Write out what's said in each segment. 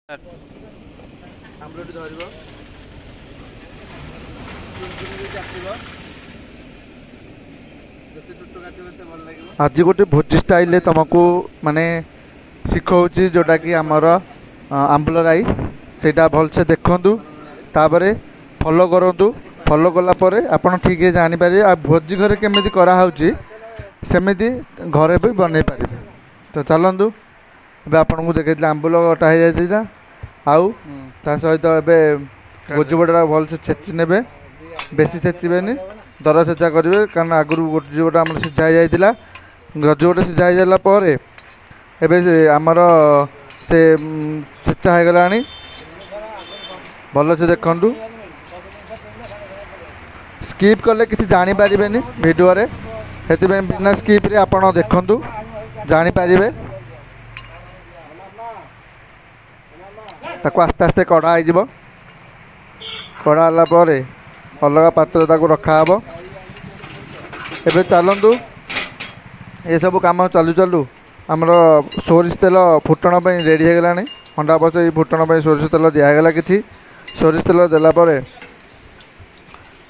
Omelette धरब आज गोटे भोजी स्टाइल तुमको माने शिखाऊँ जोटा कि आमर आंबुल राई से भलसे देखु तापर फॉलो करूँ फॉलो कलापर आप ठीक जानीपर आ भोजी घरे केमी कराऊँगी सेमती घरे भी बनई पारे। तो चलतु ए आपन को देखी आंबुल कटा हो जाता आउ ता सहित ए गोजुबटा भलसे छेची ने बेसी छेचबेनि दर छेचा करेंगे कारण आगुरी गोजुबटा आम सीझा जाता गजुबटा सीझा जालापर एवं आमर से छेचा हो गला भलसे देखु स्किप कले किसी जानीपर वीडियो से बिना स्किप रे आपड़ देखु जानीपर ताको आस्ते आस्ते कड़ा हो कड़ा पर अलग पात्र ताको रखा हब। एबे चलतु ये सब काम चलू चलू आमर सोरिष तेल फुटण रेडी हो गला हंडा बस फुटण सोरिष तेल दिगला कि सोरिष तेल देलापर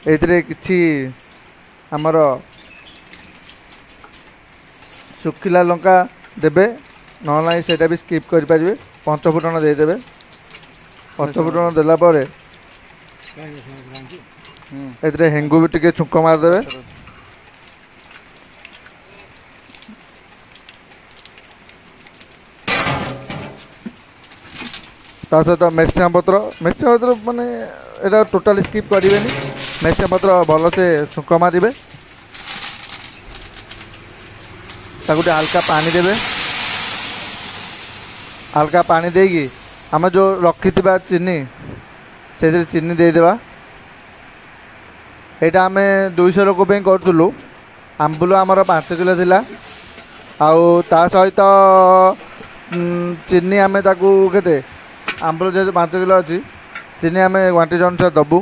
ये कि आमर सुखिला लंका देबे ना से भी स्किप करें पंच फुटण देदेवे पंच फुटण देलापर ए हेंगू भी टिके छुंक मारदेवे ता सहित मेरसिंगा पत्र माने एटा टोटाली स्किप करेंगे मेरसिंगा पत्र भलसे छुंक मारे ताकूटे हल्का पानी देवे हल्का पानी देगी आम जो रखी चीनी से चीनी देदेवा यहाँ आम 200 लोक करूँ आंबुल आमर 5 किलो थिला आउ ता सहित चीनी आम के आंबुल जेहतु 5 किलो अच्छी चीनी आम क्वांटिटी अनुसार दबू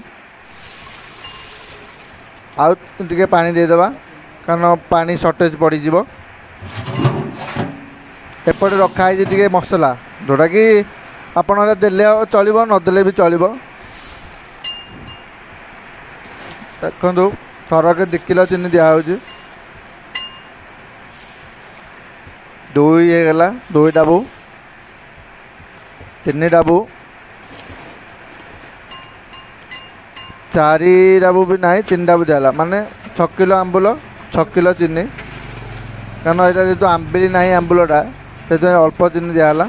आउ टे पानी देदेवा कारण पानी सर्टेज पड़ज एपटे रखाई टे मसला जोटा कि आपड़ देले चलो नदेले भी चलो देखु थरक 2 किलो चीनी दिखाऊँ 2 होगा 2 डाबू 3 डाबू 4 डाबू भी ना 3 डाबू दिला माने 6 किलो आंबुल 6 किलो चीनी कारण यहाँ जेहतु आंबिली ना आंबुलटा से अल्प चीनी दिगला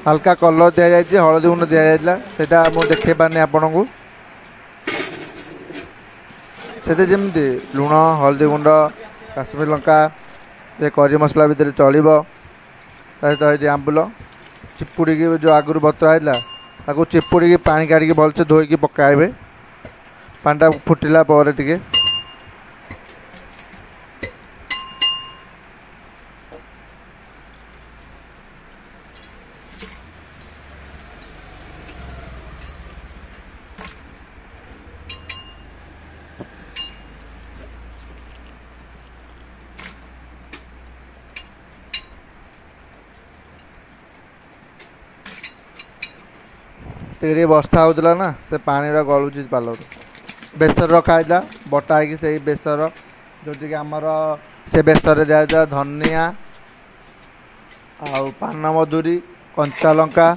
हल्का कलर दि जाए हलदी गुंड दि जाता मुझे देखे पारे आपण को जमी लुण हलदी गुंड काश्मीर लंका करी मसला भितर चलो सहित ये आंबुल चिपुड़ी जो आगुरी बतरा है चिपुड़ी पानी काढ़ी भलसे धोईकी पकाइबे पानीटा फुटिला पर टिके टे वर्षा होता ना से पानी गलुच पालर बेसर रखाला बटा से बेसर जोटि आमर से बेसर दिया धनिया आउ पान मधुरी कंचा लंका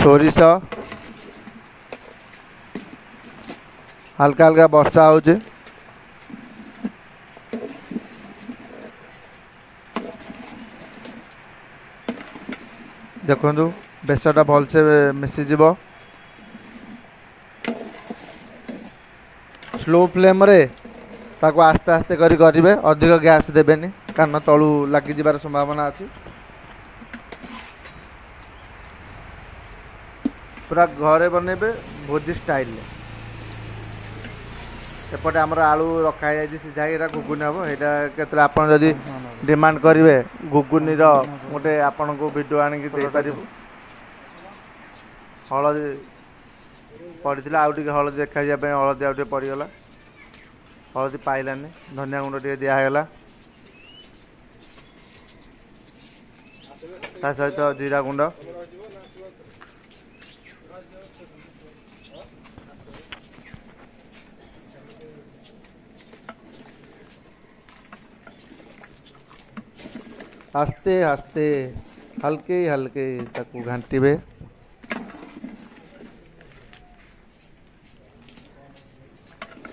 सोरिष हल्का हल्का वर्षा हो देखु बेसरटा भलसे मिसीज स्लो फ्लेम रे ताको आस्ते आस्ते करेंगे अधिक गैस देवेनि कारण तलू लगी जबार संभावना अच्छी पूरा घरे बनइबे भोजी स्टाइल एपटे आमर आलू रखा सीझा घुगुनी हम यहाँ के आप डिमांड करेंगे घुगुनी गोटे आपण को वीडियो आणिक हलदी पड़ी आउ टे हलदी देखा हलदी आउ टे पड़गला हलदी पाइलानी धनिया गुंड टे दिगला ता सहित जीरा गुंड आस्ते आस्ते हल्के हल्के ताकू घांटिबे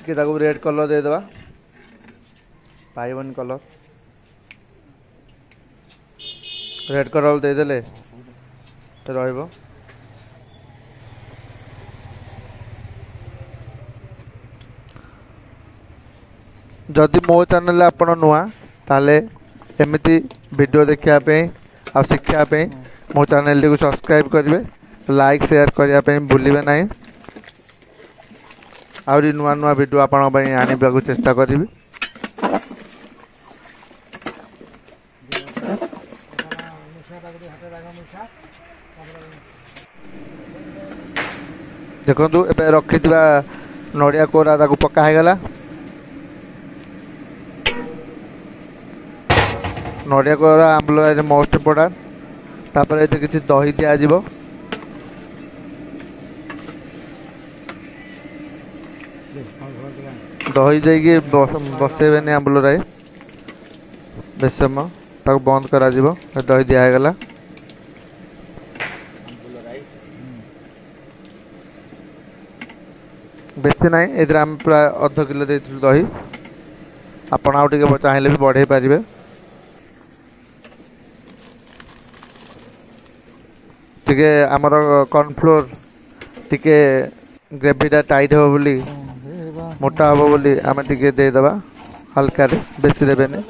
कि ताकू रेड कलर दे देबा पाइबन कलर रेड कलर दे देले रहइबो जदि मो चैनल आपण नुआ ताले एमती वीडियो देखा आ शिखापी मो चैनल को सब्सक्राइब करेंगे लाइक शेयर करने भूलिए ना आहरी नुआ नुआ वीडियो आपण आने को चेष्टा करी देखु ए रखि नड़िया कोरा पकागला नड़िया कोरा आंबुल मोस्ट इम्पोर्टाट तापर ये किसी दही दिज्व दही जाइए बसैबे आंबुल राई बेस समय बंद करा दही दिगला बेसी ना ये आम प्राय अध किलो दे दही आपण आउ टे चाहिए भी बढ़े पारे टिके आमर कॉर्नफ्लोर टिके ग्रेवीटा टाइट हो बोली मोटा हम बोली आम टिके देदेबा हल्का रे बेसी देबेनि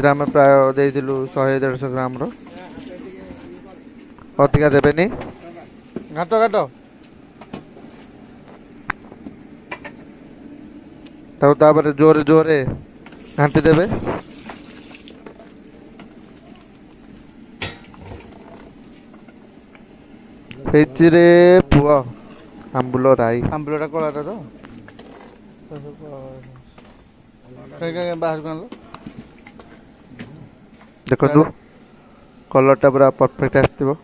आम प्राय देलु 100-150 ग्राम अधिका देबेनि घाट घाट तापर जोरे जोरे घाटी देबे रे पुआ आंबुल राई आंबुलटा कलाटा तो बाहर को देखो कलरटा पूरा परफेक्ट आसो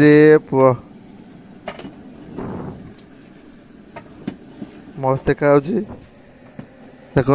रे पुआ मस्त देखा देखो